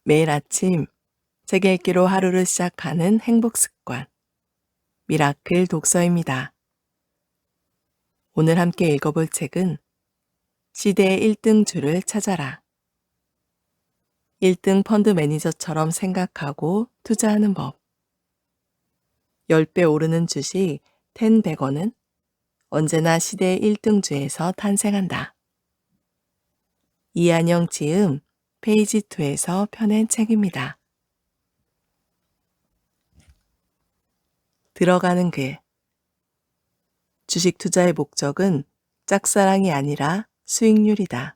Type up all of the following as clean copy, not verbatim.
매일 아침 책 읽기로 하루를 시작하는 행복 습관, 미라클 독서입니다. 오늘 함께 읽어볼 책은 시대의 1등 주를 찾아라. 1등 펀드 매니저처럼 생각하고 투자하는 법. 10배 오르는 주식 10백원은 언제나 시대의 1등 주에서 탄생한다. 이한영 지음 페이지 2에서 펴낸 책입니다. 들어가는 글. 주식 투자의 목적은 짝사랑이 아니라 수익률이다.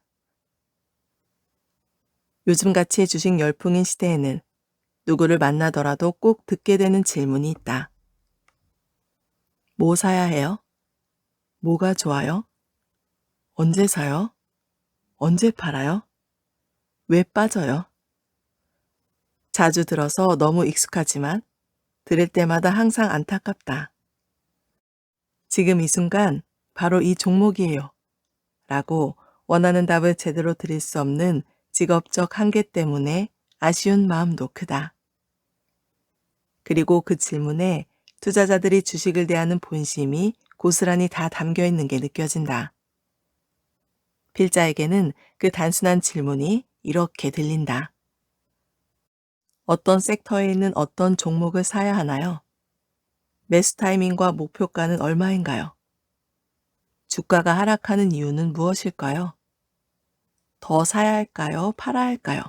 요즘같이 주식 열풍인 시대에는 누구를 만나더라도 꼭 듣게 되는 질문이 있다. 뭐 사야 해요? 뭐가 좋아요? 언제 사요? 언제 팔아요? 왜 빠져요? 자주 들어서 너무 익숙하지만 들을 때마다 항상 안타깝다. 지금 이 순간 바로 이 종목이에요. 라고 원하는 답을 제대로 드릴 수 없는 직업적 한계 때문에 아쉬운 마음도 크다. 그리고 그 질문에 투자자들이 주식을 대하는 본심이 고스란히 다 담겨 있는 게 느껴진다. 필자에게는 그 단순한 질문이 이렇게 들린다. 어떤 섹터에 있는 어떤 종목을 사야 하나요? 매수 타이밍과 목표가는 얼마인가요? 주가가 하락하는 이유는 무엇일까요? 더 사야 할까요? 팔아야 할까요?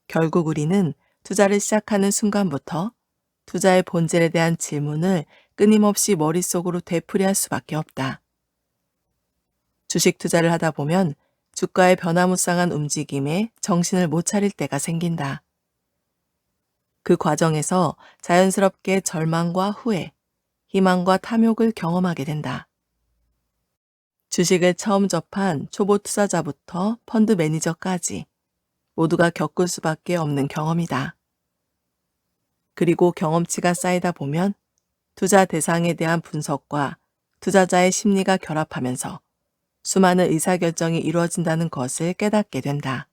결국 우리는 투자를 시작하는 순간부터 투자의 본질에 대한 질문을 끊임없이 머릿속으로 되풀이할 수밖에 없다. 주식 투자를 하다 보면 주가의 변화무쌍한 움직임에 정신을 못 차릴 때가 생긴다. 그 과정에서 자연스럽게 절망과 후회, 희망과 탐욕을 경험하게 된다. 주식을 처음 접한 초보 투자자부터 펀드 매니저까지 모두가 겪을 수밖에 없는 경험이다. 그리고 경험치가 쌓이다 보면 투자 대상에 대한 분석과 투자자의 심리가 결합하면서 수많은 의사결정이 이루어진다는 것을 깨닫게 된다.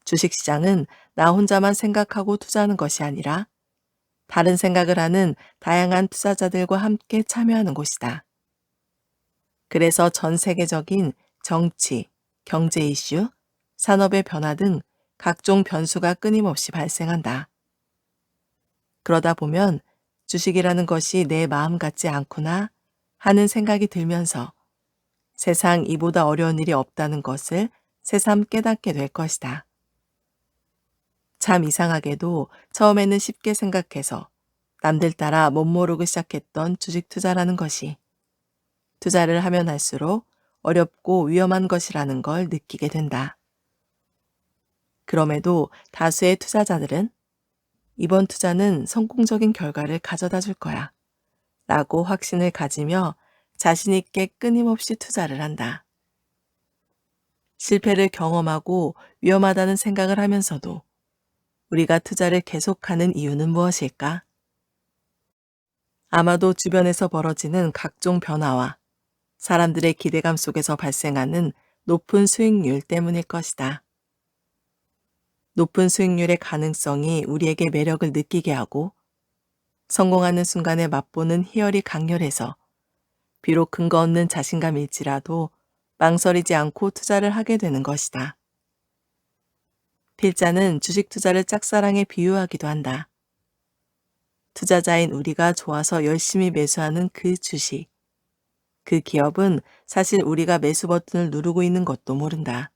주식시장은 나 혼자만 생각하고 투자하는 것이 아니라 다른 생각을 하는 다양한 투자자들과 함께 참여하는 곳이다. 그래서 전 세계적인 정치, 경제 이슈, 산업의 변화 등 각종 변수가 끊임없이 발생한다. 그러다 보면 주식이라는 것이 내 마음 같지 않구나 하는 생각이 들면서 세상 이보다 어려운 일이 없다는 것을 새삼 깨닫게 될 것이다. 참 이상하게도 처음에는 쉽게 생각해서 남들 따라 못 모르고 시작했던 주식 투자라는 것이 투자를 하면 할수록 어렵고 위험한 것이라는 걸 느끼게 된다. 그럼에도 다수의 투자자들은 이번 투자는 성공적인 결과를 가져다 줄 거야 라고 확신을 가지며 자신 있게 끊임없이 투자를 한다. 실패를 경험하고 위험하다는 생각을 하면서도 우리가 투자를 계속하는 이유는 무엇일까? 아마도 주변에서 벌어지는 각종 변화와 사람들의 기대감 속에서 발생하는 높은 수익률 때문일 것이다. 높은 수익률의 가능성이 우리에게 매력을 느끼게 하고 성공하는 순간에 맛보는 희열이 강렬해서 비록 근거 없는 자신감일지라도 망설이지 않고 투자를 하게 되는 것이다. 필자는 주식 투자를 짝사랑에 비유하기도 한다. 투자자인 우리가 좋아서 열심히 매수하는 그 주식, 그 기업은 사실 우리가 매수 버튼을 누르고 있는 것도 모른다.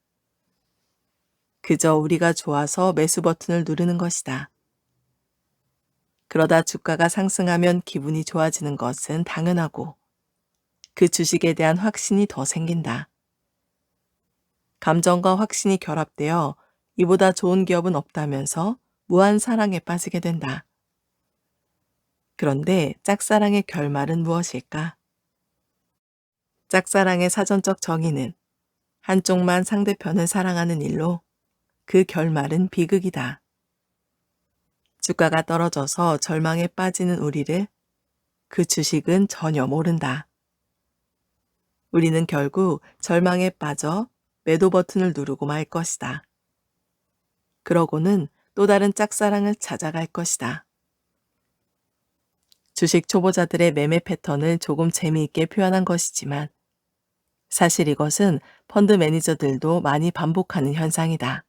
그저 우리가 좋아서 매수 버튼을 누르는 것이다. 그러다 주가가 상승하면 기분이 좋아지는 것은 당연하고 그 주식에 대한 확신이 더 생긴다. 감정과 확신이 결합되어 이보다 좋은 기업은 없다면서 무한 사랑에 빠지게 된다. 그런데 짝사랑의 결말은 무엇일까? 짝사랑의 사전적 정의는 한쪽만 상대편을 사랑하는 일로 그 결말은 비극이다. 주가가 떨어져서 절망에 빠지는 우리를 그 주식은 전혀 모른다. 우리는 결국 절망에 빠져 매도 버튼을 누르고 말 것이다. 그러고는 또 다른 짝사랑을 찾아갈 것이다. 주식 초보자들의 매매 패턴을 조금 재미있게 표현한 것이지만 사실 이것은 펀드 매니저들도 많이 반복하는 현상이다.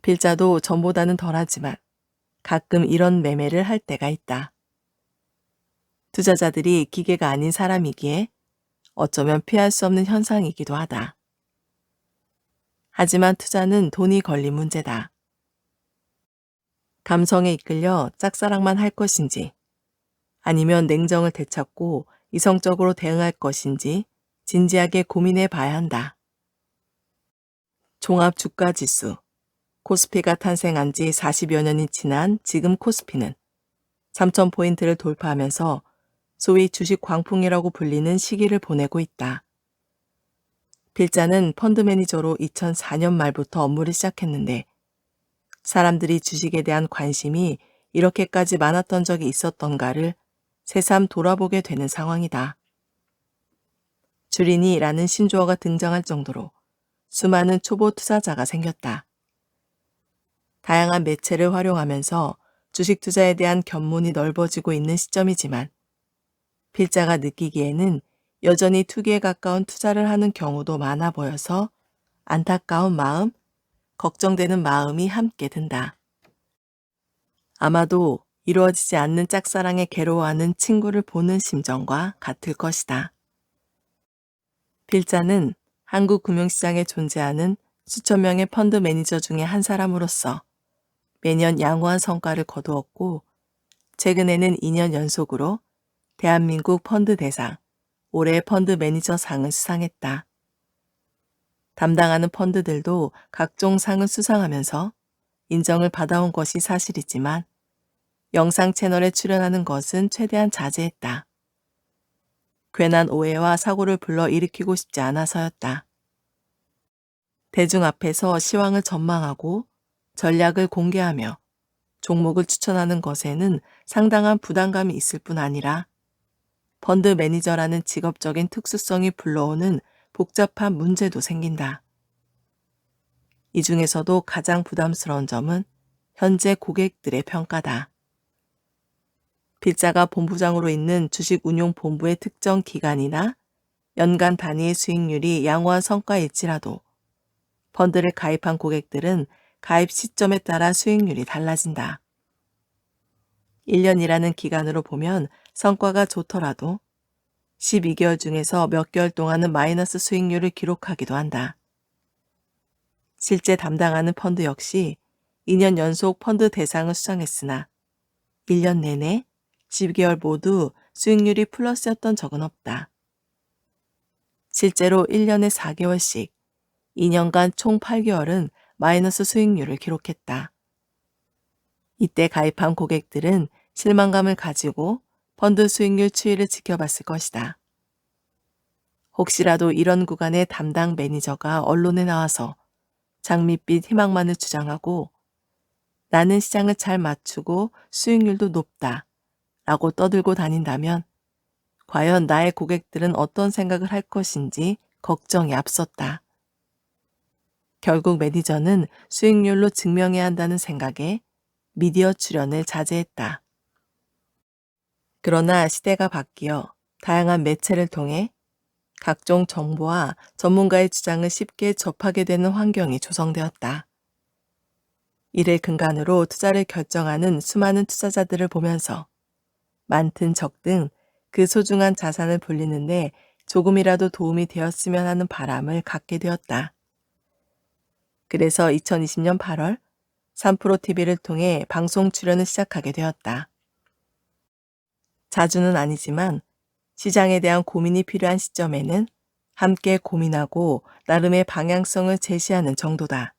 필자도 전보다는 덜하지만 가끔 이런 매매를 할 때가 있다. 투자자들이 기계가 아닌 사람이기에 어쩌면 피할 수 없는 현상이기도 하다. 하지만 투자는 돈이 걸린 문제다. 감성에 이끌려 짝사랑만 할 것인지 아니면 냉정을 되찾고 이성적으로 대응할 것인지 진지하게 고민해 봐야 한다. 종합 주가 지수 코스피가 탄생한 지 40여 년이 지난 지금 코스피는 3,000포인트를 돌파하면서 소위 주식 광풍이라고 불리는 시기를 보내고 있다. 필자는 펀드 매니저로 2004년 말부터 업무를 시작했는데 사람들이 주식에 대한 관심이 이렇게까지 많았던 적이 있었던가를 새삼 돌아보게 되는 상황이다. 주린이라는 신조어가 등장할 정도로 수많은 초보 투자자가 생겼다. 다양한 매체를 활용하면서 주식 투자에 대한 견문이 넓어지고 있는 시점이지만 필자가 느끼기에는 여전히 투기에 가까운 투자를 하는 경우도 많아 보여서 안타까운 마음, 걱정되는 마음이 함께 든다. 아마도 이루어지지 않는 짝사랑에 괴로워하는 친구를 보는 심정과 같을 것이다. 필자는 한국 금융시장에 존재하는 수천 명의 펀드 매니저 중에 한 사람으로서 매년 양호한 성과를 거두었고 최근에는 2년 연속으로 대한민국 펀드 대상 올해 펀드 매니저 상을 수상했다. 담당하는 펀드들도 각종 상을 수상하면서 인정을 받아온 것이 사실이지만 영상 채널에 출연하는 것은 최대한 자제했다. 괜한 오해와 사고를 불러 일으키고 싶지 않아서였다. 대중 앞에서 시황을 전망하고 전략을 공개하며 종목을 추천하는 것에는 상당한 부담감이 있을 뿐 아니라 펀드 매니저라는 직업적인 특수성이 불러오는 복잡한 문제도 생긴다. 이 중에서도 가장 부담스러운 점은 현재 고객들의 평가다. 필자가 본부장으로 있는 주식운용본부의 특정 기간이나 연간 단위의 수익률이 양호한 성과일지라도 펀드를 가입한 고객들은 가입 시점에 따라 수익률이 달라진다. 1년이라는 기간으로 보면 성과가 좋더라도 12개월 중에서 몇 개월 동안은 마이너스 수익률을 기록하기도 한다. 실제 담당하는 펀드 역시 2년 연속 펀드 대상을 수상했으나 1년 내내 12개월 모두 수익률이 플러스였던 적은 없다. 실제로 1년에 4개월씩 2년간 총 8개월은 마이너스 수익률을 기록했다. 이때 가입한 고객들은 실망감을 가지고 펀드 수익률 추이를 지켜봤을 것이다. 혹시라도 이런 구간의 담당 매니저가 언론에 나와서 장밋빛 희망만을 주장하고 나는 시장을 잘 맞추고 수익률도 높다 라고 떠들고 다닌다면 과연 나의 고객들은 어떤 생각을 할 것인지 걱정이 앞섰다. 결국 매니저는 수익률로 증명해야 한다는 생각에 미디어 출연을 자제했다. 그러나 시대가 바뀌어 다양한 매체를 통해 각종 정보와 전문가의 주장을 쉽게 접하게 되는 환경이 조성되었다. 이를 근간으로 투자를 결정하는 수많은 투자자들을 보면서 많든 적든 그 소중한 자산을 불리는데 조금이라도 도움이 되었으면 하는 바람을 갖게 되었다. 그래서 2020년 8월 3프로TV를 통해 방송 출연을 시작하게 되었다. 자주는 아니지만 시장에 대한 고민이 필요한 시점에는 함께 고민하고 나름의 방향성을 제시하는 정도다.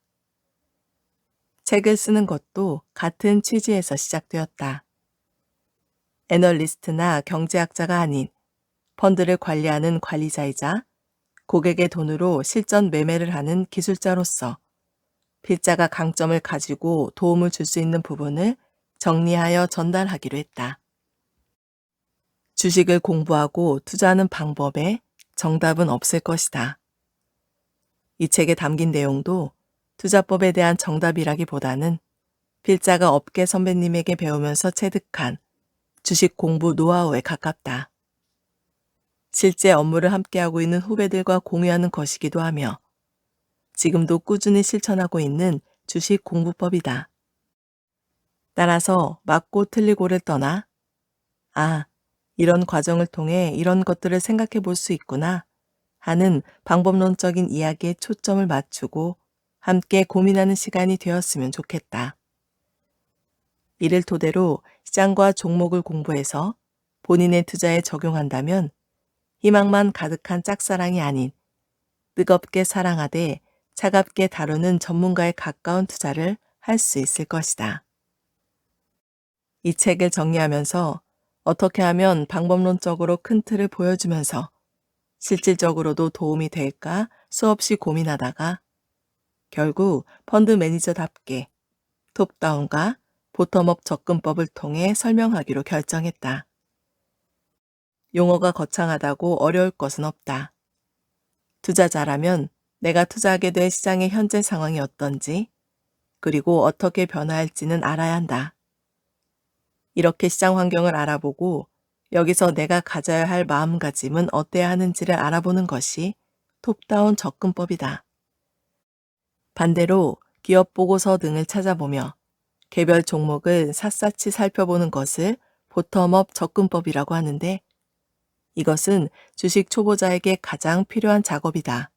책을 쓰는 것도 같은 취지에서 시작되었다. 애널리스트나 경제학자가 아닌 펀드를 관리하는 관리자이자 고객의 돈으로 실전 매매를 하는 기술자로서 필자가 강점을 가지고 도움을 줄 수 있는 부분을 정리하여 전달하기로 했다. 주식을 공부하고 투자하는 방법에 정답은 없을 것이다. 이 책에 담긴 내용도 투자법에 대한 정답이라기보다는 필자가 업계 선배님에게 배우면서 체득한 주식 공부 노하우에 가깝다. 실제 업무를 함께하고 있는 후배들과 공유하는 것이기도 하며 지금도 꾸준히 실천하고 있는 주식 공부법이다. 따라서 맞고 틀리고를 떠나 이런 과정을 통해 이런 것들을 생각해 볼 수 있구나 하는 방법론적인 이야기에 초점을 맞추고 함께 고민하는 시간이 되었으면 좋겠다. 이를 토대로 시장과 종목을 공부해서 본인의 투자에 적용한다면 희망만 가득한 짝사랑이 아닌 뜨겁게 사랑하되 차갑게 다루는 전문가에 가까운 투자를 할 수 있을 것이다. 이 책을 정리하면서 어떻게 하면 방법론적으로 큰 틀을 보여주면서 실질적으로도 도움이 될까 수없이 고민하다가 결국 펀드 매니저답게 톱다운과 보텀업 접근법을 통해 설명하기로 결정했다. 용어가 거창하다고 어려울 것은 없다. 투자자라면 내가 투자하게 될 시장의 현재 상황이 어떤지, 그리고 어떻게 변화할지는 알아야 한다. 이렇게 시장 환경을 알아보고 여기서 내가 가져야 할 마음가짐은 어때야 하는지를 알아보는 것이 톱다운 접근법이다. 반대로 기업 보고서 등을 찾아보며 개별 종목을 샅샅이 살펴보는 것을 보텀업 접근법이라고 하는데 이것은 주식 초보자에게 가장 필요한 작업이다.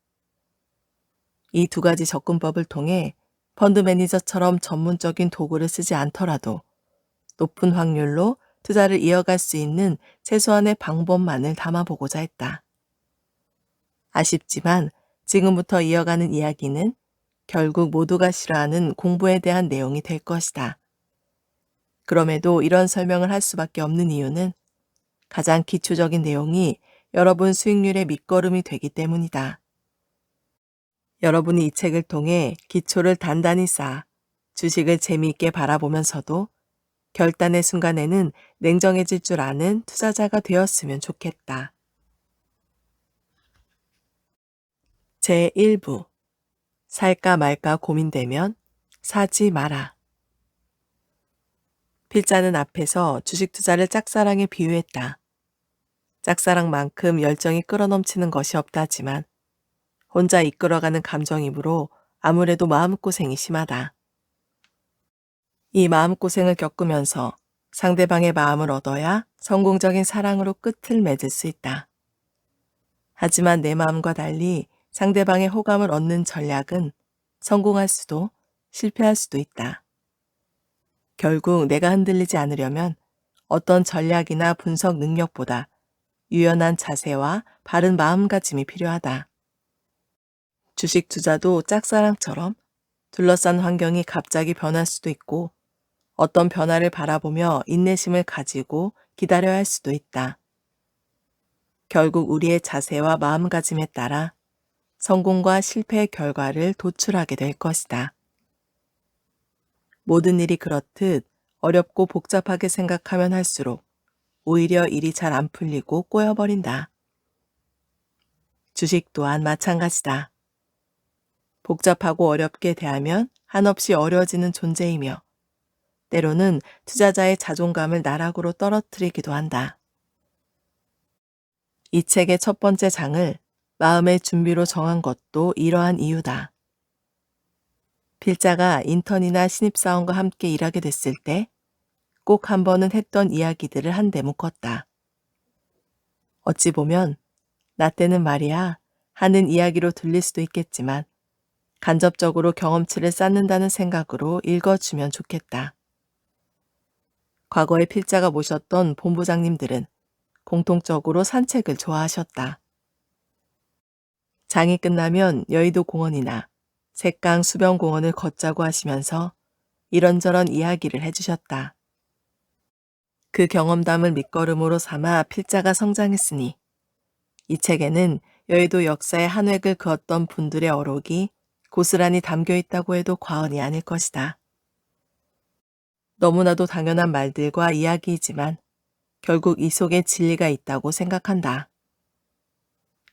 이 두 가지 접근법을 통해 펀드 매니저처럼 전문적인 도구를 쓰지 않더라도 높은 확률로 투자를 이어갈 수 있는 최소한의 방법만을 담아보고자 했다. 아쉽지만 지금부터 이어가는 이야기는 결국 모두가 싫어하는 공부에 대한 내용이 될 것이다. 그럼에도 이런 설명을 할 수밖에 없는 이유는 가장 기초적인 내용이 여러분 수익률의 밑거름이 되기 때문이다. 여러분이 이 책을 통해 기초를 단단히 쌓아 주식을 재미있게 바라보면서도 결단의 순간에는 냉정해질 줄 아는 투자자가 되었으면 좋겠다. 제1부 살까 말까 고민되면 사지 마라. 필자는 앞에서 주식 투자를 짝사랑에 비유했다. 짝사랑만큼 열정이 끌어넘치는 것이 없다지만 혼자 이끌어가는 감정이므로 아무래도 마음고생이 심하다. 이 마음고생을 겪으면서 상대방의 마음을 얻어야 성공적인 사랑으로 끝을 맺을 수 있다. 하지만 내 마음과 달리 상대방의 호감을 얻는 전략은 성공할 수도 실패할 수도 있다. 결국 내가 흔들리지 않으려면 어떤 전략이나 분석 능력보다 유연한 자세와 바른 마음가짐이 필요하다. 주식 투자도 짝사랑처럼 둘러싼 환경이 갑자기 변할 수도 있고 어떤 변화를 바라보며 인내심을 가지고 기다려야 할 수도 있다. 결국 우리의 자세와 마음가짐에 따라 성공과 실패의 결과를 도출하게 될 것이다. 모든 일이 그렇듯 어렵고 복잡하게 생각하면 할수록 오히려 일이 잘 안 풀리고 꼬여버린다. 주식 또한 마찬가지다. 복잡하고 어렵게 대하면 한없이 어려워지는 존재이며 때로는 투자자의 자존감을 나락으로 떨어뜨리기도 한다. 이 책의 첫 번째 장을 마음의 준비로 정한 것도 이러한 이유다. 필자가 인턴이나 신입사원과 함께 일하게 됐을 때 꼭 한 번은 했던 이야기들을 한데 묶었다. 어찌 보면 나 때는 말이야 하는 이야기로 들릴 수도 있겠지만 간접적으로 경험치를 쌓는다는 생각으로 읽어주면 좋겠다. 과거에 필자가 모셨던 본부장님들은 공통적으로 산책을 좋아하셨다. 장이 끝나면 여의도 공원이나 색강 수변공원을 걷자고 하시면서 이런저런 이야기를 해주셨다. 그 경험담을 밑거름으로 삼아 필자가 성장했으니 이 책에는 여의도 역사의 한 획을 그었던 분들의 어록이 고스란히 담겨 있다고 해도 과언이 아닐 것이다. 너무나도 당연한 말들과 이야기이지만 결국 이 속에 진리가 있다고 생각한다.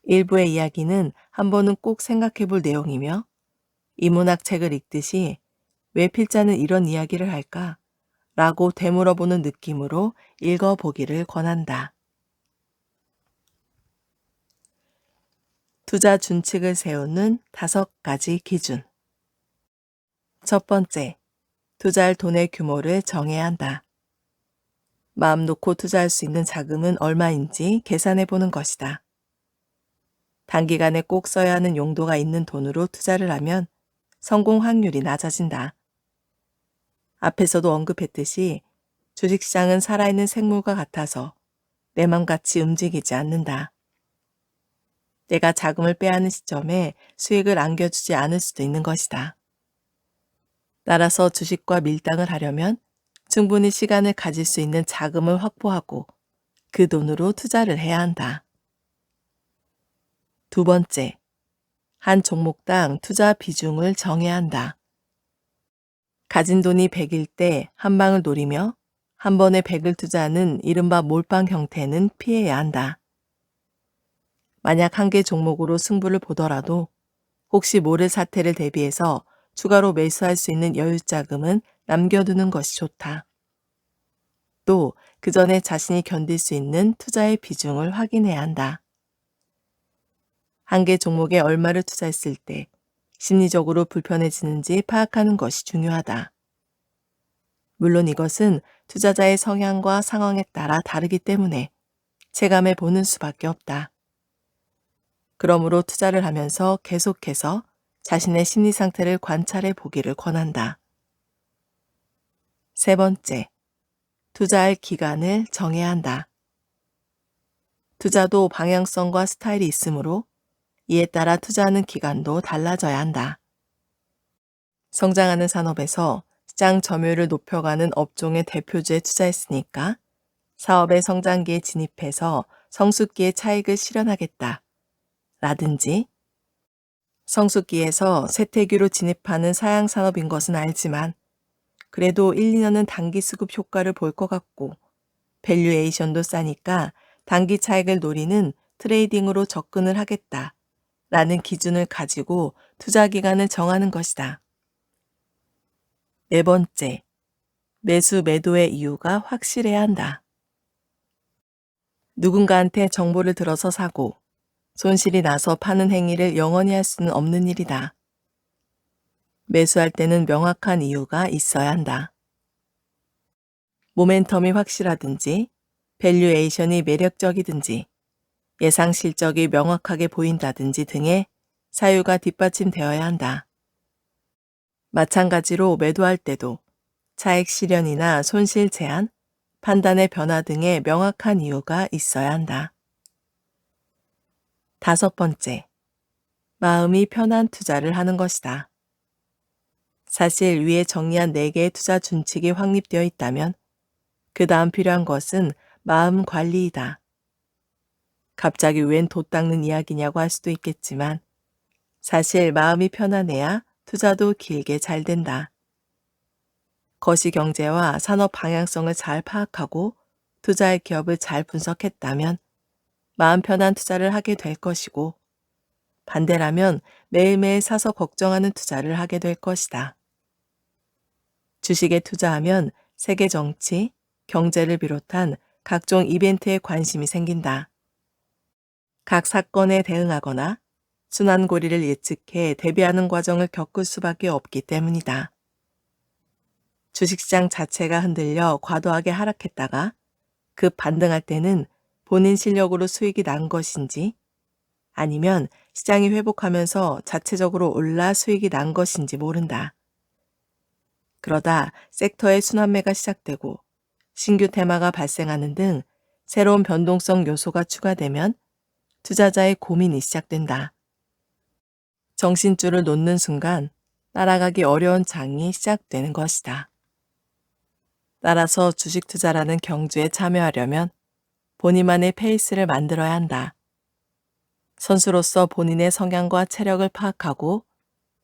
일부의 이야기는 한 번은 꼭 생각해 볼 내용이며 인문학 책을 읽듯이 왜 필자는 이런 이야기를 할까? 라고 되물어보는 느낌으로 읽어보기를 권한다. 투자 준칙을 세우는 5가지 기준. 첫 번째, 투자할 돈의 규모를 정해야 한다. 마음 놓고 투자할 수 있는 자금은 얼마인지 계산해 보는 것이다. 단기간에 꼭 써야 하는 용도가 있는 돈으로 투자를 하면 성공 확률이 낮아진다. 앞에서도 언급했듯이 주식시장은 살아있는 생물과 같아서 내 맘같이 움직이지 않는다. 내가 자금을 빼앗는 시점에 수익을 안겨주지 않을 수도 있는 것이다. 따라서 주식과 밀당을 하려면 충분히 시간을 가질 수 있는 자금을 확보하고 그 돈으로 투자를 해야 한다. 두 번째, 한 종목당 투자 비중을 정해야 한다. 가진 돈이 100일 때 한 방을 노리며 한 번에 100을 투자하는 이른바 몰빵 형태는 피해야 한다. 만약 한 개 종목으로 승부를 보더라도 혹시 모를 사태를 대비해서 추가로 매수할 수 있는 여유 자금은 남겨두는 것이 좋다. 또 그 전에 자신이 견딜 수 있는 투자의 비중을 확인해야 한다. 한 개 종목에 얼마를 투자했을 때 심리적으로 불편해지는지 파악하는 것이 중요하다. 물론 이것은 투자자의 성향과 상황에 따라 다르기 때문에 체감해 보는 수밖에 없다. 그러므로 투자를 하면서 계속해서 자신의 심리 상태를 관찰해 보기를 권한다. 세 번째, 투자할 기간을 정해야 한다. 투자도 방향성과 스타일이 있으므로 이에 따라 투자하는 기간도 달라져야 한다. 성장하는 산업에서 시장 점유율을 높여가는 업종의 대표주에 투자했으니까 사업의 성장기에 진입해서 성숙기의 차익을 실현하겠다. 라든지 성숙기에서 쇠퇴기로 진입하는 사양산업인 것은 알지만 그래도 1, 2년은 단기 수급 효과를 볼 것 같고 밸류에이션도 싸니까 단기 차익을 노리는 트레이딩으로 접근을 하겠다. 라는 기준을 가지고 투자 기간을 정하는 것이다. 네 번째, 매수 매도의 이유가 확실해야 한다. 누군가한테 정보를 들어서 사고 손실이 나서 파는 행위를 영원히 할 수는 없는 일이다. 매수할 때는 명확한 이유가 있어야 한다. 모멘텀이 확실하든지 밸류에이션이 매력적이든지 예상 실적이 명확하게 보인다든지 등의 사유가 뒷받침되어야 한다. 마찬가지로 매도할 때도 차익 실현이나 손실 제한, 판단의 변화 등의 명확한 이유가 있어야 한다. 다섯 번째, 마음이 편한 투자를 하는 것이다. 사실 위에 정리한 4개의 투자 준칙이 확립되어 있다면 그 다음 필요한 것은 마음 관리이다. 갑자기 웬 돛 닦는 이야기냐고 할 수도 있겠지만 사실 마음이 편안해야 투자도 길게 잘 된다. 거시경제와 산업 방향성을 잘 파악하고 투자할 기업을 잘 분석했다면 마음 편한 투자를 하게 될 것이고 반대라면 매일매일 사서 걱정하는 투자를 하게 될 것이다. 주식에 투자하면 세계 정치, 경제를 비롯한 각종 이벤트에 관심이 생긴다. 각 사건에 대응하거나 순환고리를 예측해 대비하는 과정을 겪을 수밖에 없기 때문이다. 주식시장 자체가 흔들려 과도하게 하락했다가 급 반등할 때는 본인 실력으로 수익이 난 것인지 아니면 시장이 회복하면서 자체적으로 올라 수익이 난 것인지 모른다. 그러다 섹터의 순환매가 시작되고 신규 테마가 발생하는 등 새로운 변동성 요소가 추가되면 투자자의 고민이 시작된다. 정신줄을 놓는 순간 따라가기 어려운 장이 시작되는 것이다. 따라서 주식 투자라는 경주에 참여하려면 본인만의 페이스를 만들어야 한다. 선수로서 본인의 성향과 체력을 파악하고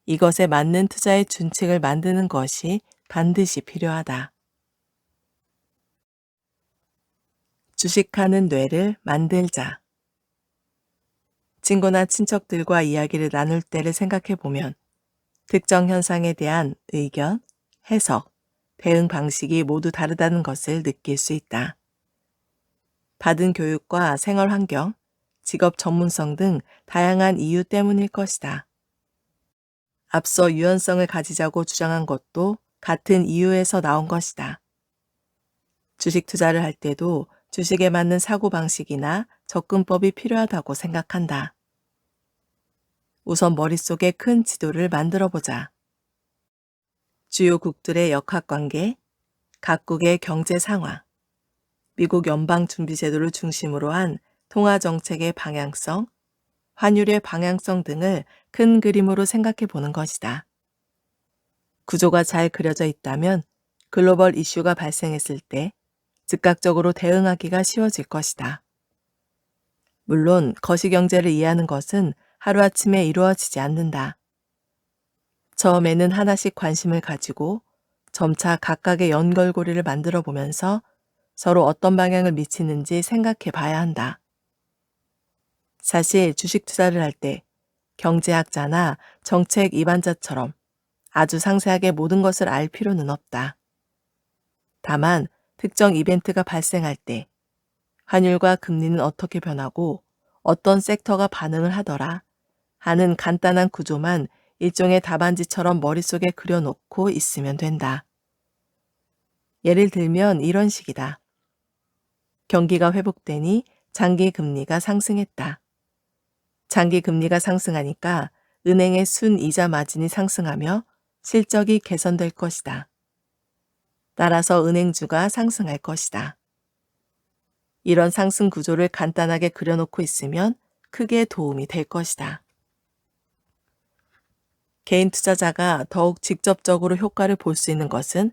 이것에 맞는 투자의 준칙을 만드는 것이 반드시 필요하다. 주식하는 뇌를 만들자. 친구나 친척들과 이야기를 나눌 때를 생각해 보면 특정 현상에 대한 의견, 해석, 대응 방식이 모두 다르다는 것을 느낄 수 있다. 받은 교육과 생활 환경, 직업 전문성 등 다양한 이유 때문일 것이다. 앞서 유연성을 가지자고 주장한 것도 같은 이유에서 나온 것이다. 주식 투자를 할 때도 주식에 맞는 사고방식이나 접근법이 필요하다고 생각한다. 우선 머릿속에 큰 지도를 만들어 보자. 주요국들의 역학관계, 각국의 경제 상황, 미국 연방준비제도를 중심으로 한 통화정책의 방향성, 환율의 방향성 등을 큰 그림으로 생각해 보는 것이다. 구조가 잘 그려져 있다면 글로벌 이슈가 발생했을 때 즉각적으로 대응하기가 쉬워질 것이다. 물론 거시경제를 이해하는 것은 하루아침에 이루어지지 않는다. 처음에는 하나씩 관심을 가지고 점차 각각의 연결고리를 만들어 보면서 서로 어떤 방향을 미치는지 생각해 봐야 한다. 사실 주식 투자를 할 때 경제학자나 정책 이반자처럼 아주 상세하게 모든 것을 알 필요는 없다. 다만 특정 이벤트가 발생할 때 환율과 금리는 어떻게 변하고 어떤 섹터가 반응을 하더라 하는 간단한 구조만 일종의 답안지처럼 머릿속에 그려놓고 있으면 된다. 예를 들면 이런 식이다. 경기가 회복되니 장기 금리가 상승했다. 장기 금리가 상승하니까 은행의 순이자 마진이 상승하며 실적이 개선될 것이다. 따라서 은행주가 상승할 것이다. 이런 상승 구조를 간단하게 그려놓고 있으면 크게 도움이 될 것이다. 개인 투자자가 더욱 직접적으로 효과를 볼 수 있는 것은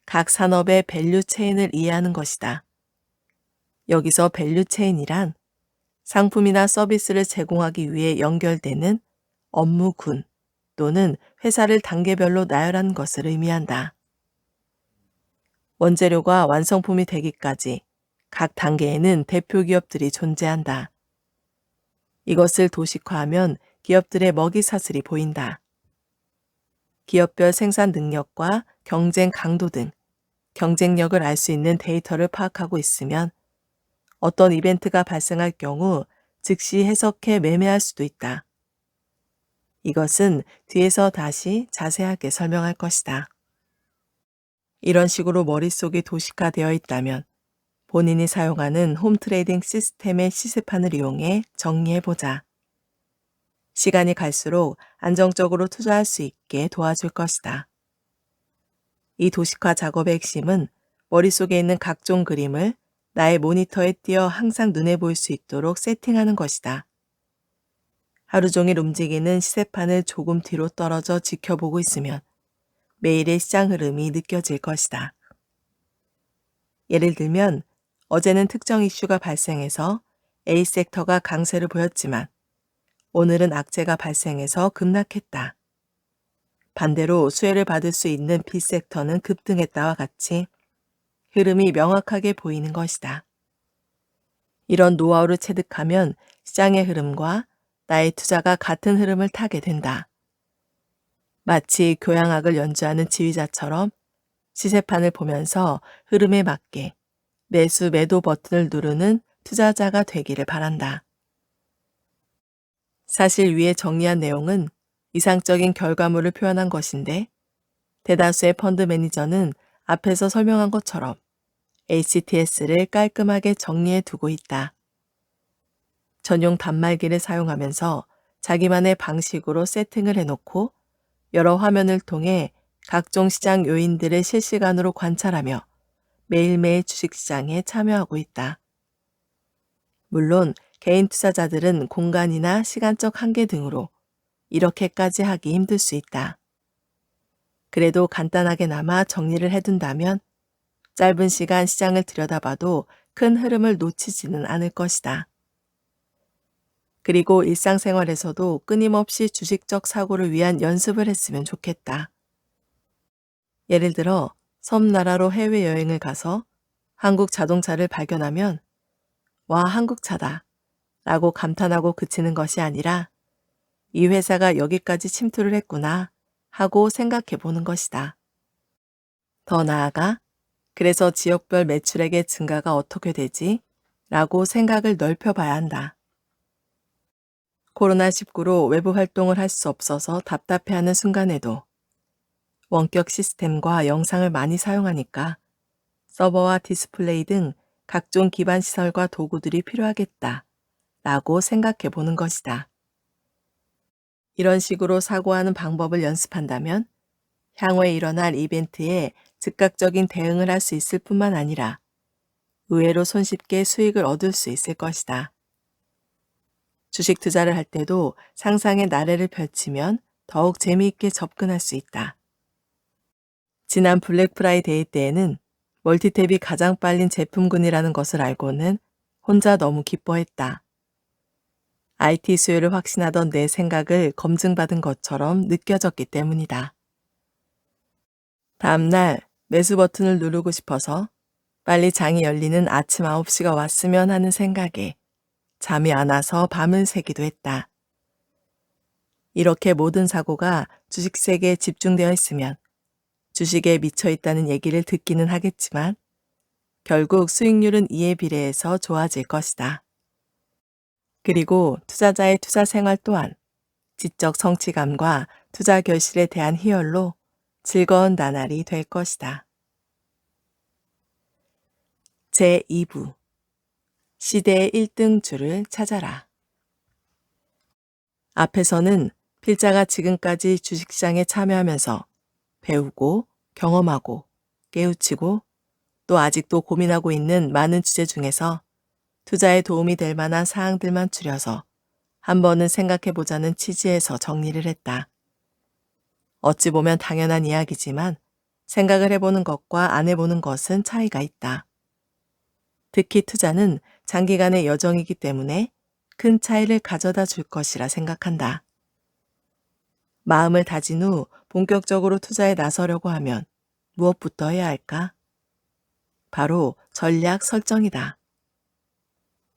각 산업의 밸류 체인을 이해하는 것이다. 여기서 밸류 체인이란 상품이나 서비스를 제공하기 위해 연결되는 업무군 또는 회사를 단계별로 나열한 것을 의미한다. 원재료가 완성품이 되기까지 각 단계에는 대표 기업들이 존재한다. 이것을 도식화하면 기업들의 먹이사슬이 보인다. 기업별 생산 능력과 경쟁 강도 등 경쟁력을 알 수 있는 데이터를 파악하고 있으면 어떤 이벤트가 발생할 경우 즉시 해석해 매매할 수도 있다. 이것은 뒤에서 다시 자세하게 설명할 것이다. 이런 식으로 머릿속이 도식화되어 있다면 본인이 사용하는 홈트레이딩 시스템의 시세판을 이용해 정리해보자. 시간이 갈수록 안정적으로 투자할 수 있게 도와줄 것이다. 이 도식화 작업의 핵심은 머릿속에 있는 각종 그림을 나의 모니터에 띄어 항상 눈에 보일 수 있도록 세팅하는 것이다. 하루 종일 움직이는 시세판을 조금 뒤로 떨어져 지켜보고 있으면 매일의 시장 흐름이 느껴질 것이다. 예를 들면 어제는 특정 이슈가 발생해서 A 섹터가 강세를 보였지만 오늘은 악재가 발생해서 급락했다. 반대로 수혜를 받을 수 있는 B 섹터는 급등했다와 같이 흐름이 명확하게 보이는 것이다. 이런 노하우를 체득하면 시장의 흐름과 나의 투자가 같은 흐름을 타게 된다. 마치 교향악을 연주하는 지휘자처럼 시세판을 보면서 흐름에 맞게 매수 매도 버튼을 누르는 투자자가 되기를 바란다. 사실 위에 정리한 내용은 이상적인 결과물을 표현한 것인데 대다수의 펀드 매니저는 앞에서 설명한 것처럼 HTS를 깔끔하게 정리해 두고 있다. 전용 단말기를 사용하면서 자기만의 방식으로 세팅을 해놓고 여러 화면을 통해 각종 시장 요인들을 실시간으로 관찰하며 매일매일 주식시장에 참여하고 있다. 물론 개인 투자자들은 공간이나 시간적 한계 등으로 이렇게까지 하기 힘들 수 있다. 그래도 간단하게나마 정리를 해둔다면 짧은 시간 시장을 들여다봐도 큰 흐름을 놓치지는 않을 것이다. 그리고 일상생활에서도 끊임없이 주식적 사고를 위한 연습을 했으면 좋겠다. 예를 들어 섬나라로 해외여행을 가서 한국 자동차를 발견하면 와, 한국차다 라고 감탄하고 그치는 것이 아니라 이 회사가 여기까지 침투를 했구나 하고 생각해 보는 것이다. 더 나아가, 그래서 지역별 매출액의 증가가 어떻게 되지? 라고 생각을 넓혀봐야 한다. 코로나19로 외부 활동을 할 수 없어서 답답해하는 순간에도 원격 시스템과 영상을 많이 사용하니까 서버와 디스플레이 등 각종 기반 시설과 도구들이 필요하겠다 라고 생각해 보는 것이다. 이런 식으로 사고하는 방법을 연습한다면 향후에 일어날 이벤트에 즉각적인 대응을 할 수 있을 뿐만 아니라 의외로 손쉽게 수익을 얻을 수 있을 것이다. 주식 투자를 할 때도 상상의 나래를 펼치면 더욱 재미있게 접근할 수 있다. 지난 블랙 프라이데이 때에는 멀티탭이 가장 빨린 제품군이라는 것을 알고는 혼자 너무 기뻐했다. IT 수요를 확신하던 내 생각을 검증받은 것처럼 느껴졌기 때문이다. 다음날 매수 버튼을 누르고 싶어서 빨리 장이 열리는 아침 9시가 왔으면 하는 생각에 잠이 안 와서 밤을 새기도 했다. 이렇게 모든 사고가 주식 세계에 집중되어 있으면 주식에 미쳐 있다는 얘기를 듣기는 하겠지만 결국 수익률은 이에 비례해서 좋아질 것이다. 그리고 투자자의 투자 생활 또한 지적 성취감과 투자 결실에 대한 희열로 즐거운 나날이 될 것이다. 제2부 시대의 1등 주를 찾아라. 앞에서는 필자가 지금까지 주식시장에 참여하면서 배우고 경험하고 깨우치고 또 아직도 고민하고 있는 많은 주제 중에서 투자에 도움이 될 만한 사항들만 추려서 한 번은 생각해보자는 취지에서 정리를 했다. 어찌 보면 당연한 이야기지만 생각을 해보는 것과 안 해보는 것은 차이가 있다. 특히 투자는 장기간의 여정이기 때문에 큰 차이를 가져다 줄 것이라 생각한다. 마음을 다진 후 본격적으로 투자에 나서려고 하면 무엇부터 해야 할까? 바로 전략 설정이다.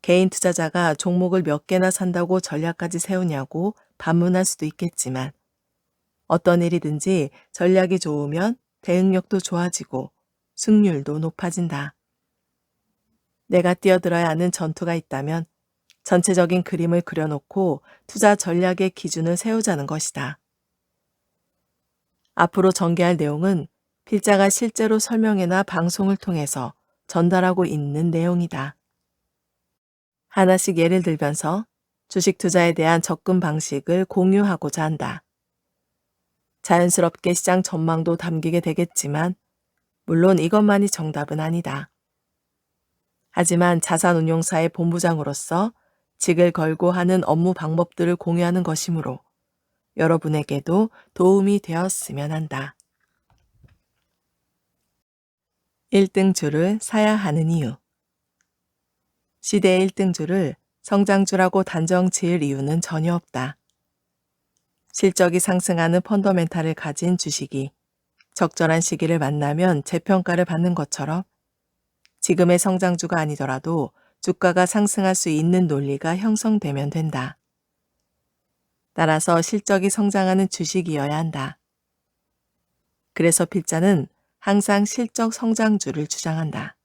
개인 투자자가 종목을 몇 개나 산다고 전략까지 세우냐고 반문할 수도 있겠지만 어떤 일이든지 전략이 좋으면 대응력도 좋아지고 승률도 높아진다. 내가 뛰어들어야 하는 전투가 있다면 전체적인 그림을 그려놓고 투자 전략의 기준을 세우자는 것이다. 앞으로 전개할 내용은 필자가 실제로 설명회나 방송을 통해서 전달하고 있는 내용이다. 하나씩 예를 들면서 주식 투자에 대한 접근 방식을 공유하고자 한다. 자연스럽게 시장 전망도 담기게 되겠지만 물론 이것만이 정답은 아니다. 하지만 자산운용사의 본부장으로서 직을 걸고 하는 업무 방법들을 공유하는 것이므로 여러분에게도 도움이 되었으면 한다. 1등주를 사야 하는 이유. 시대의 1등주를 성장주라고 단정 지을 이유는 전혀 없다. 실적이 상승하는 펀더멘탈을 가진 주식이 적절한 시기를 만나면 재평가를 받는 것처럼 지금의 성장주가 아니더라도 주가가 상승할 수 있는 논리가 형성되면 된다. 따라서 실적이 성장하는 주식이어야 한다. 그래서 필자는 항상 실적 성장주를 주장한다.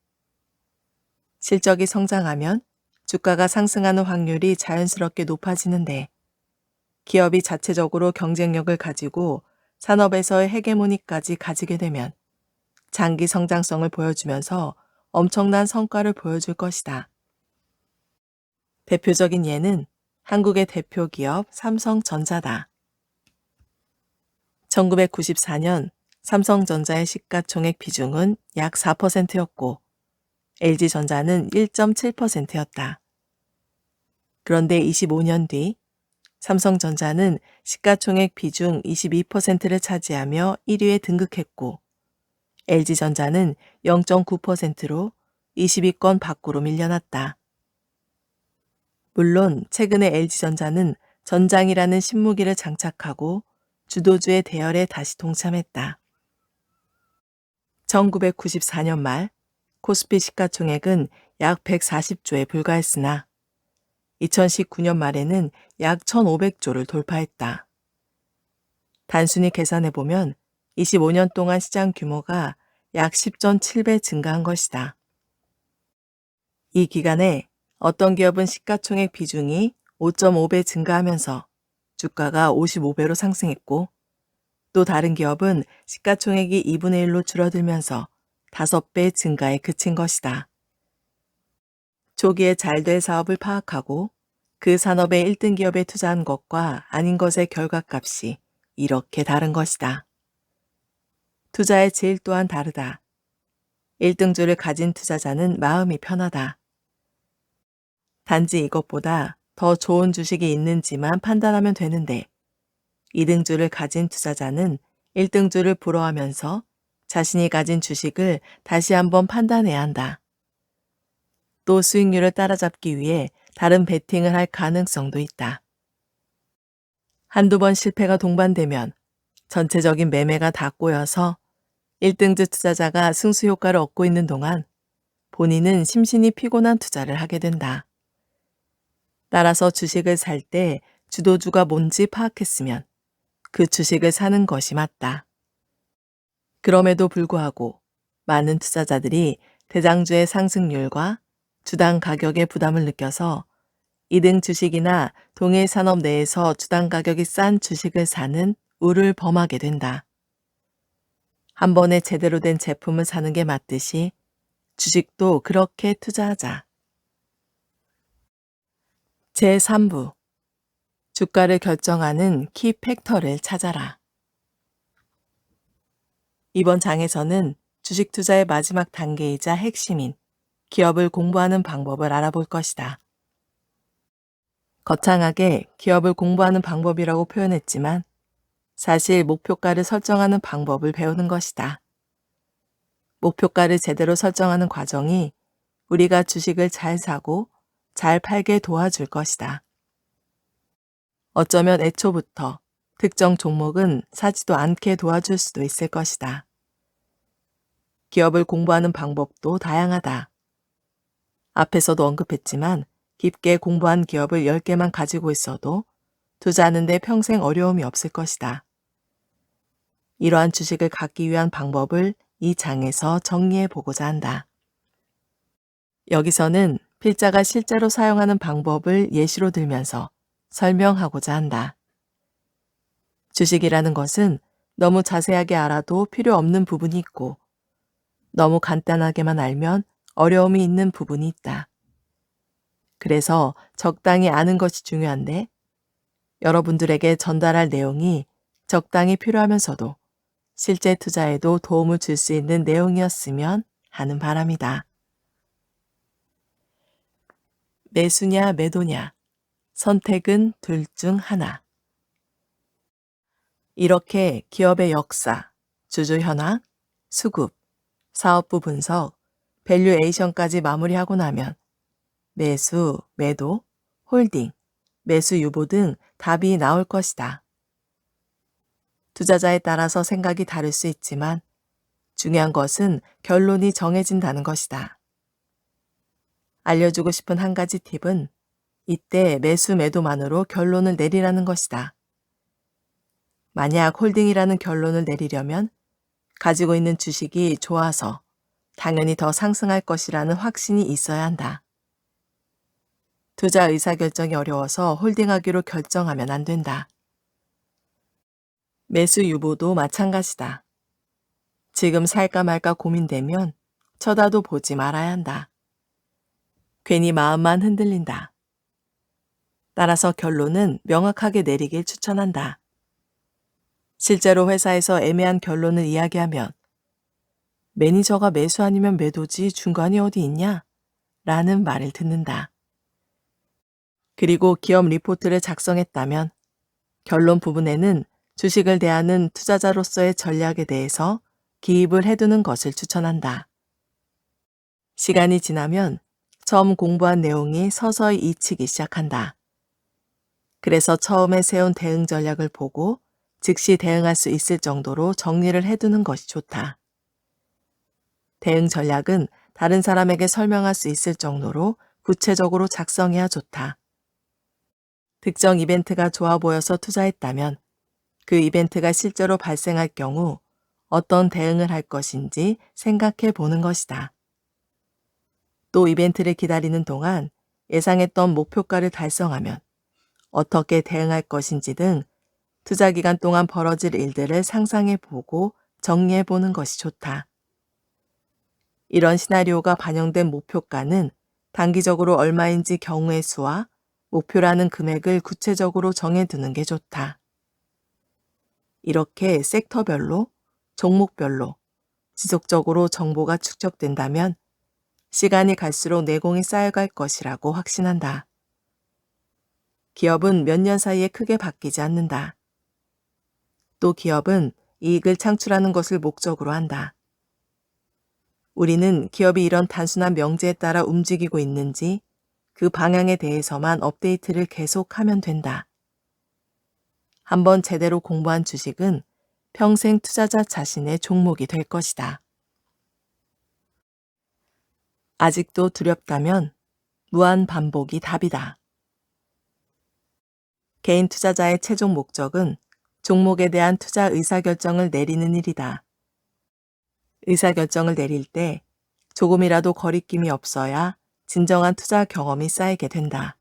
실적이 성장하면 주가가 상승하는 확률이 자연스럽게 높아지는데 기업이 자체적으로 경쟁력을 가지고 산업에서의 헤게모니까지 가지게 되면 장기 성장성을 보여주면서 엄청난 성과를 보여줄 것이다. 대표적인 예는 한국의 대표 기업 삼성전자다. 1994년 삼성전자의 시가총액 비중은 약 4%였고 LG전자는 1.7%였다. 그런데 25년 뒤 삼성전자는 시가총액 비중 22%를 차지하며 1위에 등극했고 LG전자는 0.9%로 20위권 밖으로 밀려났다. 물론 최근에 LG전자는 전장이라는 신무기를 장착하고 주도주의 대열에 다시 동참했다. 1994년 말 코스피 시가총액은 약 140조에 불과했으나 2019년 말에는 약 1,500조를 돌파했다. 단순히 계산해보면 25년 동안 시장 규모가 약 10.7배 증가한 것이다. 이 기간에 어떤 기업은 시가총액 비중이 5.5배 증가하면서 주가가 55배로 상승했고, 또 다른 기업은 시가총액이 2분의 1로 줄어들면서 5배 증가에 그친 것이다. 초기에 잘 될 사업을 파악하고 그 산업의 1등 기업에 투자한 것과 아닌 것의 결과값이 이렇게 다른 것이다. 투자의 질 또한 다르다. 1등주를 가진 투자자는 마음이 편하다. 단지 이것보다 더 좋은 주식이 있는지만 판단하면 되는데 2등주를 가진 투자자는 1등주를 부러워하면서 자신이 가진 주식을 다시 한번 판단해야 한다. 또 수익률을 따라잡기 위해 다른 베팅을 할 가능성도 있다. 한두 번 실패가 동반되면 전체적인 매매가 다 꼬여서 1등주 투자자가 승수 효과를 얻고 있는 동안 본인은 심신이 피곤한 투자를 하게 된다. 따라서 주식을 살 때 주도주가 뭔지 파악했으면 그 주식을 사는 것이 맞다. 그럼에도 불구하고 많은 투자자들이 대장주의 상승률과 주당 가격의 부담을 느껴서 2등 주식이나 동일 산업 내에서 주당 가격이 싼 주식을 사는 우를 범하게 된다. 한 번에 제대로 된 제품을 사는 게 맞듯이 주식도 그렇게 투자하자. 제3부 주가를 결정하는 키 팩터를 찾아라. 이번 장에서는 주식 투자의 마지막 단계이자 핵심인 기업을 공부하는 방법을 알아볼 것이다. 거창하게 기업을 공부하는 방법이라고 표현했지만 사실 목표가를 설정하는 방법을 배우는 것이다. 목표가를 제대로 설정하는 과정이 우리가 주식을 잘 사고 잘 팔게 도와줄 것이다. 어쩌면 애초부터 특정 종목은 사지도 않게 도와줄 수도 있을 것이다. 기업을 공부하는 방법도 다양하다. 앞에서도 언급했지만 깊게 공부한 기업을 10개만 가지고 있어도 투자하는 데 평생 어려움이 없을 것이다. 이러한 주식을 갖기 위한 방법을 이 장에서 정리해 보고자 한다. 여기서는 필자가 실제로 사용하는 방법을 예시로 들면서 설명하고자 한다. 주식이라는 것은 너무 자세하게 알아도 필요 없는 부분이 있고 너무 간단하게만 알면 어려움이 있는 부분이 있다. 그래서 적당히 아는 것이 중요한데 여러분들에게 전달할 내용이 적당히 필요하면서도 실제 투자에도 도움을 줄 수 있는 내용이었으면 하는 바람이다. 매수냐 매도냐, 선택은 둘 중 하나. 이렇게 기업의 역사, 주주 현황, 수급, 사업부 분석, 밸류에이션까지 마무리하고 나면 매수, 매도, 홀딩, 매수 유보 등 답이 나올 것이다. 투자자에 따라서 생각이 다를 수 있지만 중요한 것은 결론이 정해진다는 것이다. 알려주고 싶은 한 가지 팁은 이때 매수 매도만으로 결론을 내리라는 것이다. 만약 홀딩이라는 결론을 내리려면 가지고 있는 주식이 좋아서 당연히 더 상승할 것이라는 확신이 있어야 한다. 투자 의사결정이 어려워서 홀딩하기로 결정하면 안 된다. 매수 유보도 마찬가지다. 지금 살까 말까 고민되면 쳐다도 보지 말아야 한다. 괜히 마음만 흔들린다. 따라서 결론은 명확하게 내리길 추천한다. 실제로 회사에서 애매한 결론을 이야기하면 매니저가 매수 아니면 매도지 중간이 어디 있냐? 라는 말을 듣는다. 그리고 기업 리포트를 작성했다면 결론 부분에는 주식을 대하는 투자자로서의 전략에 대해서 기입을 해두는 것을 추천한다. 시간이 지나면 처음 공부한 내용이 서서히 잊히기 시작한다. 그래서 처음에 세운 대응 전략을 보고 즉시 대응할 수 있을 정도로 정리를 해두는 것이 좋다. 대응 전략은 다른 사람에게 설명할 수 있을 정도로 구체적으로 작성해야 좋다. 특정 이벤트가 좋아 보여서 투자했다면 그 이벤트가 실제로 발생할 경우 어떤 대응을 할 것인지 생각해 보는 것이다. 또 이벤트를 기다리는 동안 예상했던 목표가를 달성하면 어떻게 대응할 것인지 등 투자 기간 동안 벌어질 일들을 상상해 보고 정리해 보는 것이 좋다. 이런 시나리오가 반영된 목표가는 단기적으로 얼마인지 경우의 수와 목표라는 금액을 구체적으로 정해두는 게 좋다. 이렇게 섹터별로, 종목별로 지속적으로 정보가 축적된다면 시간이 갈수록 내공이 쌓여갈 것이라고 확신한다. 기업은 몇 년 사이에 크게 바뀌지 않는다. 또 기업은 이익을 창출하는 것을 목적으로 한다. 우리는 기업이 이런 단순한 명제에 따라 움직이고 있는지 그 방향에 대해서만 업데이트를 계속하면 된다. 한번 제대로 공부한 주식은 평생 투자자 자신의 종목이 될 것이다. 아직도 두렵다면 무한 반복이 답이다. 개인 투자자의 최종 목적은 종목에 대한 투자 의사결정을 내리는 일이다. 의사결정을 내릴 때 조금이라도 거리낌이 없어야 진정한 투자 경험이 쌓이게 된다.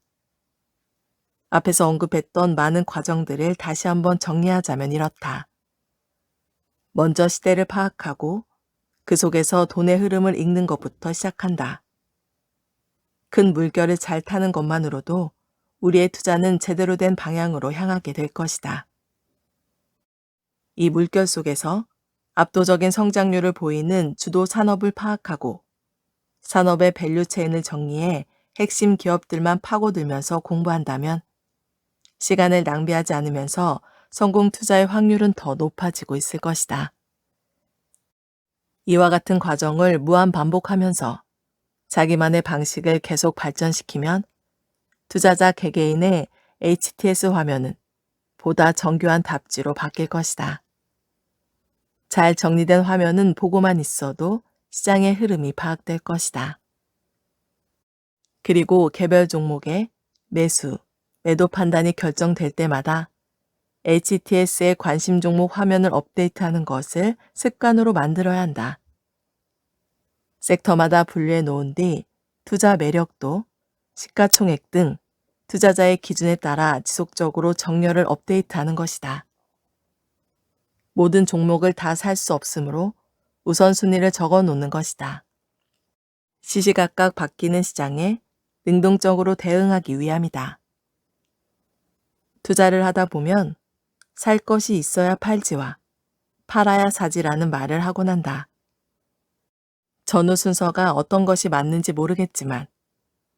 앞에서 언급했던 많은 과정들을 다시 한번 정리하자면 이렇다. 먼저 시대를 파악하고 그 속에서 돈의 흐름을 읽는 것부터 시작한다. 큰 물결을 잘 타는 것만으로도 우리의 투자는 제대로 된 방향으로 향하게 될 것이다. 이 물결 속에서 압도적인 성장률을 보이는 주도 산업을 파악하고 산업의 밸류 체인을 정리해 핵심 기업들만 파고들면서 공부한다면 시간을 낭비하지 않으면서 성공 투자의 확률은 더 높아지고 있을 것이다. 이와 같은 과정을 무한 반복하면서 자기만의 방식을 계속 발전시키면 투자자 개개인의 HTS 화면은 보다 정교한 답지로 바뀔 것이다. 잘 정리된 화면은 보고만 있어도 시장의 흐름이 파악될 것이다. 그리고 개별 종목의 매수, 매도 판단이 결정될 때마다 HTS의 관심 종목 화면을 업데이트하는 것을 습관으로 만들어야 한다. 섹터마다 분류해 놓은 뒤 투자 매력도, 시가총액 등 투자자의 기준에 따라 지속적으로 정렬을 업데이트하는 것이다. 모든 종목을 다 살 수 없으므로 우선순위를 적어 놓는 것이다. 시시각각 바뀌는 시장에 능동적으로 대응하기 위함이다. 투자를 하다 보면 살 것이 있어야 팔지와 팔아야 사지라는 말을 하곤 한다. 전후 순서가 어떤 것이 맞는지 모르겠지만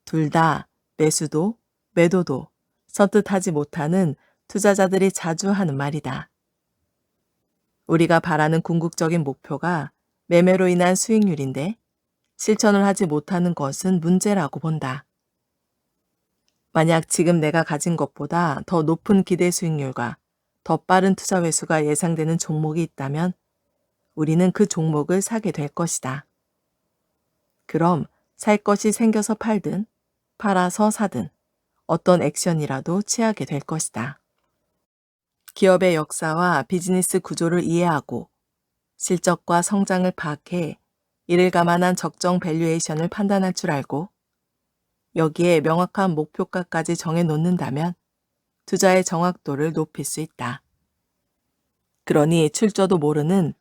둘 다 매수도 매도도 선뜻하지 못하는 투자자들이 자주 하는 말이다. 우리가 바라는 궁극적인 목표가 매매로 인한 수익률인데 실천을 하지 못하는 것은 문제라고 본다. 만약 지금 내가 가진 것보다 더 높은 기대 수익률과 더 빠른 투자 회수가 예상되는 종목이 있다면 우리는 그 종목을 사게 될 것이다. 그럼 살 것이 생겨서 팔든 팔아서 사든 어떤 액션이라도 취하게 될 것이다. 기업의 역사와 비즈니스 구조를 이해하고 실적과 성장을 파악해 이를 감안한 적정 밸류에이션을 판단할 줄 알고 여기에 명확한 목표가까지 정해 놓는다면 투자의 정확도를 높일 수 있다. 그러니 출처도 모르는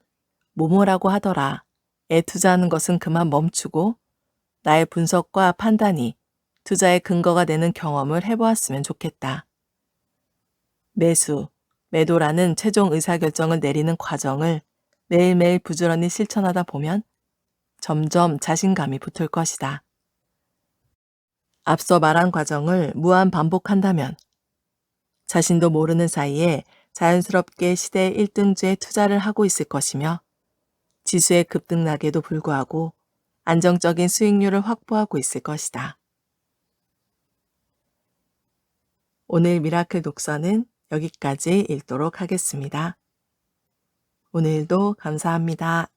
뭐뭐라고 하더라 에 투자하는 것은 그만 멈추고 나의 분석과 판단이 투자의 근거가 되는 경험을 해보았으면 좋겠다. 매수, 매도라는 최종 의사결정을 내리는 과정을 매일매일 부지런히 실천하다 보면 점점 자신감이 붙을 것이다. 앞서 말한 과정을 무한 반복한다면 자신도 모르는 사이에 자연스럽게 시대 1등주에 투자를 하고 있을 것이며 지수의 급등락에도 불구하고 안정적인 수익률을 확보하고 있을 것이다. 오늘 미라클 독서는 여기까지 읽도록 하겠습니다. 오늘도 감사합니다.